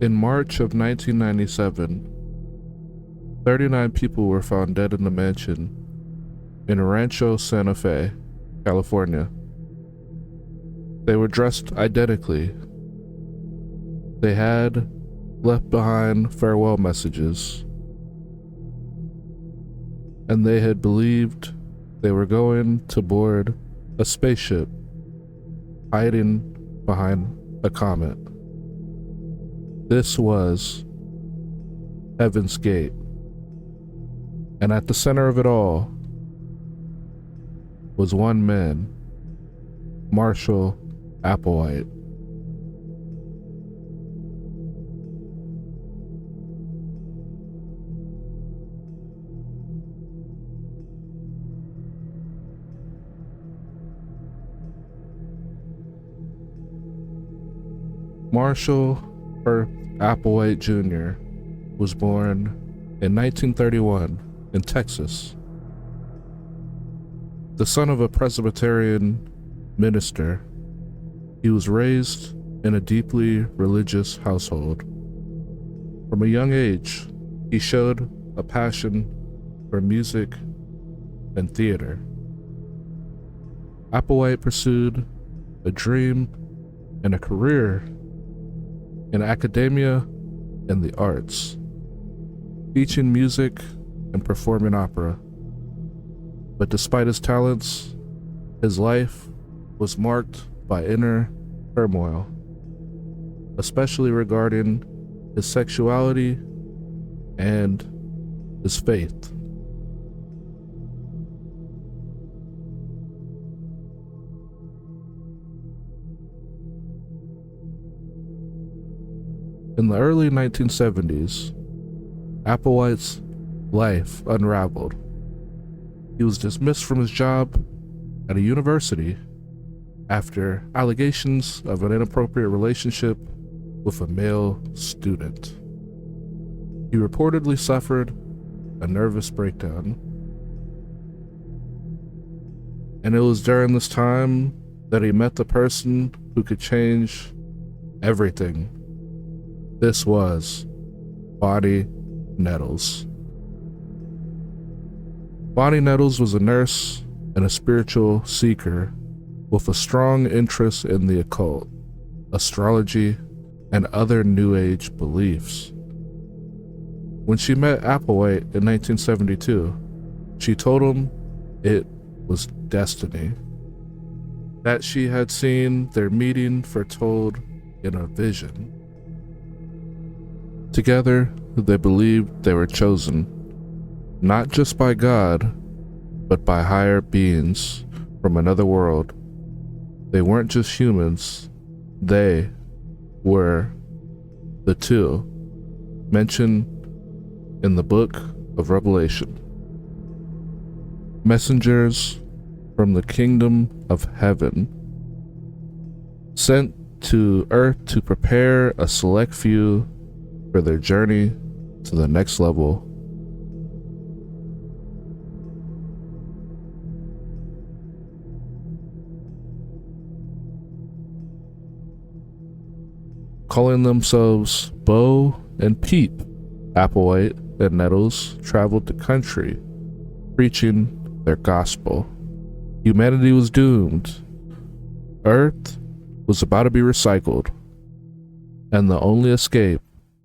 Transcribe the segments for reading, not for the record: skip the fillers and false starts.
In March of 1997, 39 people were found dead in a mansion in Rancho Santa Fe, California. They were dressed identically. They had left behind farewell messages, and they had believed they were going to board a spaceship hiding behind a comet. This was Heaven's Gate, and at the center of it all was one man, Marshall Applewhite. Marshall Earth Applewhite Jr. was born in 1931 in Texas. The son of a Presbyterian minister, he was raised in a deeply religious household. From a young age, he showed a passion for music and theater. Applewhite pursued a dream and a career in academia and the arts, teaching music and performing opera. But despite his talents, his life was marked by inner turmoil, especially regarding his sexuality and his faith. In the early 1970s, Applewhite's life unraveled. He was dismissed from his job at a university after allegations of an inappropriate relationship with a male student. He reportedly suffered a nervous breakdown. And it was during this time that he met the person who could change everything. This was Bonnie Nettles. Bonnie Nettles was a nurse and a spiritual seeker with a strong interest in the occult, astrology, and other New Age beliefs. When she met Applewhite in 1972, she told him it was destiny, that she had seen their meeting foretold in a vision. Together, they believed they were chosen, not just by God, but by higher beings from another world. They weren't just humans, they were the two mentioned in the book of Revelation. Messengers from the kingdom of heaven, sent to earth to prepare a select few for their journey to the next level. Calling themselves Bo and Peep, Applewhite and Nettles traveled the country preaching their gospel. Humanity was doomed. Earth was about to be recycled, and the only escape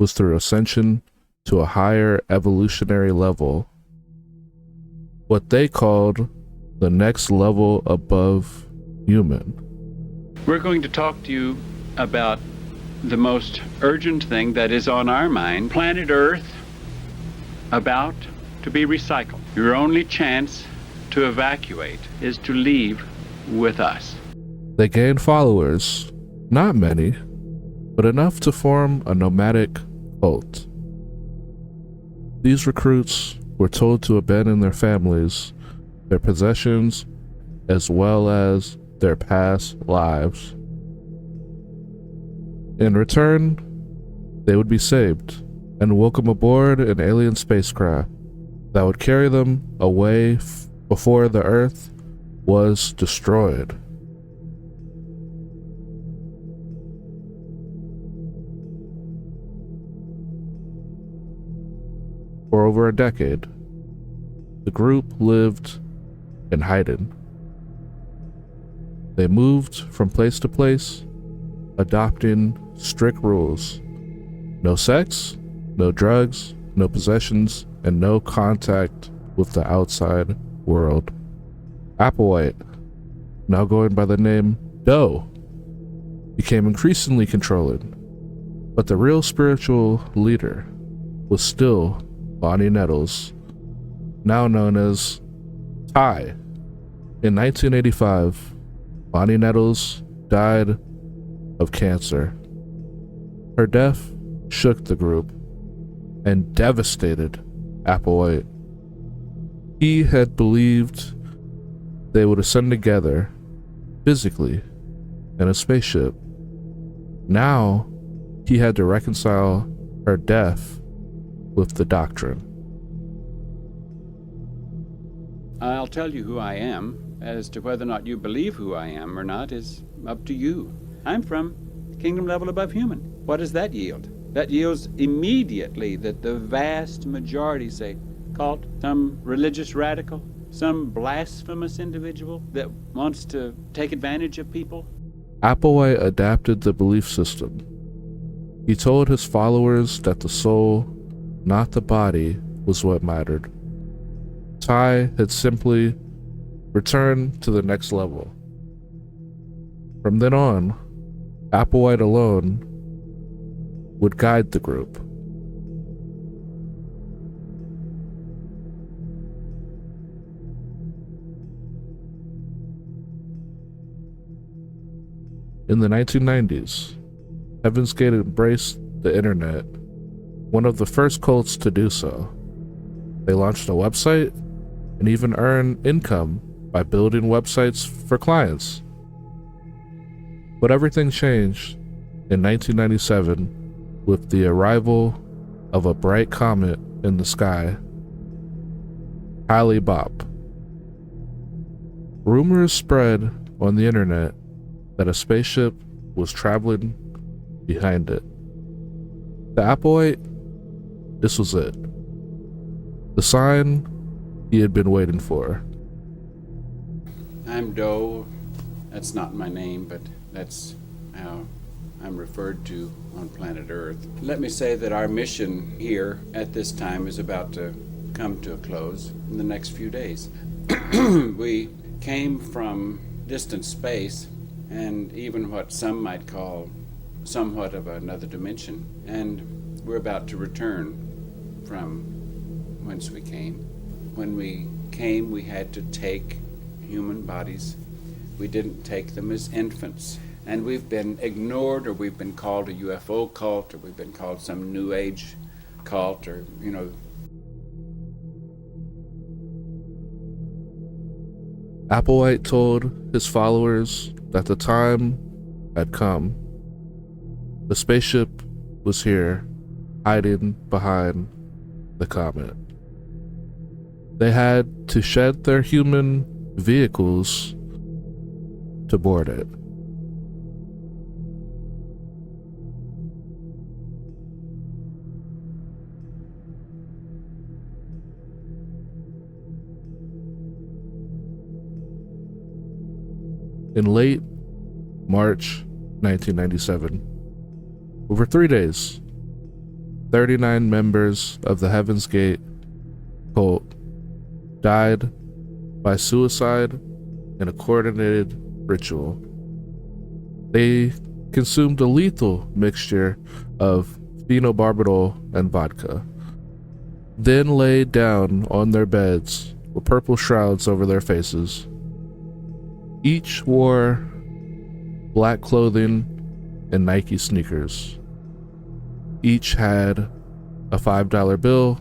was through ascension to a higher evolutionary level, what they called the next level above human. We're going to talk to you about the most urgent thing that is on our mind, planet Earth about to be recycled. Your only chance to evacuate is to leave with us. They gained followers, not many, but enough to form a nomadic cult. These recruits were told to abandon their families, their possessions, as well as their past lives. In return, they would be saved and welcome aboard an alien spacecraft that would carry them away before the Earth was destroyed. For over a decade, the group lived in hiding. They moved from place to place, adopting strict rules. No sex, no drugs, no possessions, and no contact with the outside world. Applewhite, now going by the name Doe, became increasingly controlling, but the real spiritual leader was still Bonnie Nettles, now known as Ty. In 1985, Bonnie Nettles died of cancer. Her death shook the group and devastated Applewhite. He had believed they would ascend together, physically, in a spaceship. Now, he had to reconcile her death with the doctrine. I'll tell you who I am. As to whether or not you believe who I am or not is up to you. I'm from kingdom level above human. What does that yield? That yields immediately that the vast majority say, cult, some religious radical, some blasphemous individual that wants to take advantage of people. Applewhite adapted the belief system. He told his followers that the soul, not the body, was what mattered. Ty had simply returned to the next level. From then on, Applewhite alone would guide the group. In the 1990s, Heaven's Gate embraced the internet, one of the first cults to do so. They launched a website and even earned income by building websites for clients. But everything changed in 1997 with the arrival of a bright comet in the sky, Halley Bopp. Rumors spread on the internet that a spaceship was traveling behind it. The Applewhite, this was it. The sign he had been waiting for. I'm Doe. That's not my name, but that's how I'm referred to on planet Earth. Let me say that our mission here at this time is about to come to a close in the next few days. We came from distant space and even what some might call somewhat of another dimension, and we're about to return from whence we came. When we came, we had to take human bodies. We didn't take them as infants. And we've been ignored, or we've been called a UFO cult, or we've been called some New Age cult, or, Applewhite told his followers that the time had come. The spaceship was here, hiding behind the comet. They had to shed their human vehicles to board it. In late March 1997, over 3 days, 39 members of the Heaven's Gate cult died by suicide in a coordinated ritual. They consumed a lethal mixture of phenobarbital and vodka, then laid down on their beds with purple shrouds over their faces. Each wore black clothing and Nike sneakers. Each had a $5 bill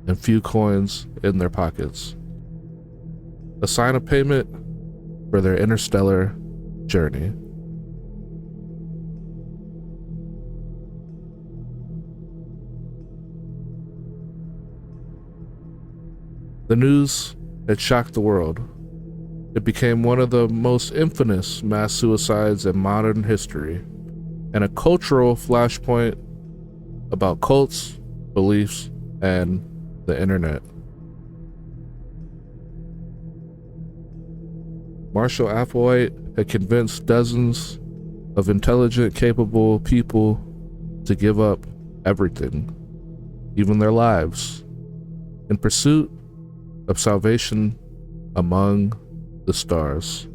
and few coins in their pockets, a sign of payment for their interstellar journey. The news had shocked the world. It became one of the most infamous mass suicides in modern history, and a cultural flashpoint about cults, beliefs, and the internet. Marshall Applewhite had convinced dozens of intelligent, capable people to give up everything, even their lives, in pursuit of salvation among the stars.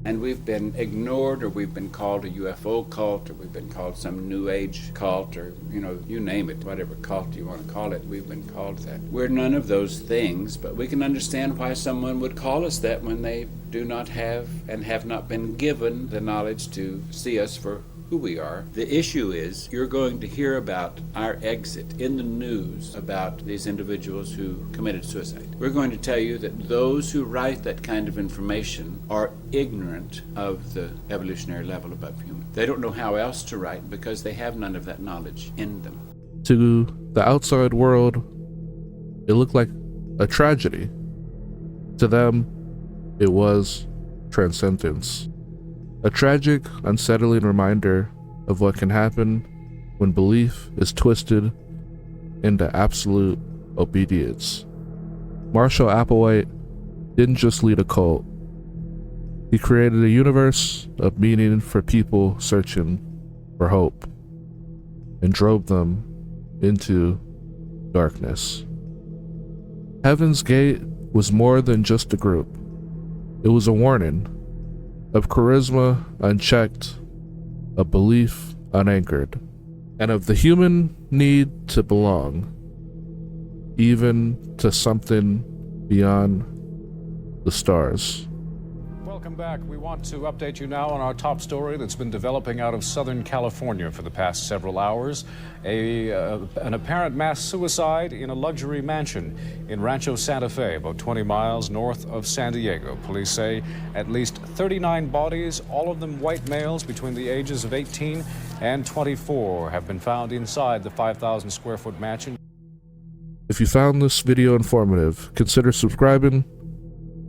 And we've been ignored, or we've been called a UFO cult, or we've been called some New Age cult, or, you name it, whatever cult you want to call it, we've been called that. We're none of those things, but we can understand why someone would call us that when they do not have and have not been given the knowledge to see us for who we are. The issue is you're going to hear about our exit in the news about these individuals who committed suicide. We're going to tell you that those who write that kind of information are ignorant of the evolutionary level above human. They don't know how else to write because they have none of that knowledge in them. To the outside world, it looked like a tragedy. To them, it was transcendence. A tragic, unsettling reminder of what can happen when belief is twisted into absolute obedience. Marshall Applewhite didn't just lead a cult. He created a universe of meaning for people searching for hope and drove them into darkness. Heaven's Gate was more than just a group. It was a warning of charisma unchecked, of belief unanchored, and of the human need to belong, even to something beyond the stars. Welcome back. We want to update you now on our top story that's been developing out of Southern California for the past several hours. An apparent mass suicide in a luxury mansion in Rancho Santa Fe, about 20 miles north of San Diego. Police say at least 39 bodies, all of them white males between the ages of 18 and 24, have been found inside the 5,000 square foot mansion. If you found this video informative, consider subscribing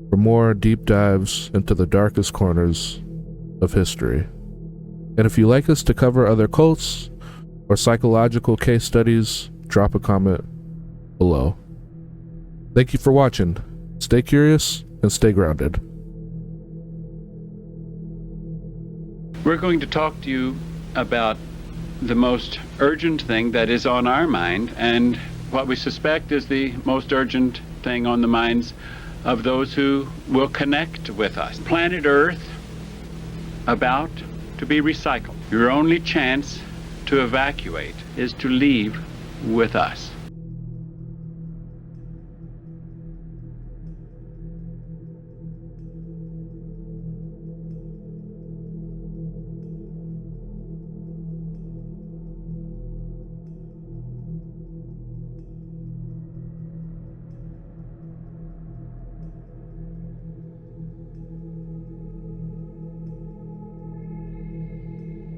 for more deep dives into the darkest corners of history. And if you'd like us to cover other cults or psychological case studies, drop a comment below. Thank you for watching. Stay curious and stay grounded. We're going to talk to you about the most urgent thing that is on our mind, and what we suspect is the most urgent thing on the minds of those who will connect with us. Planet Earth about to be recycled. Your only chance to evacuate is to leave with us.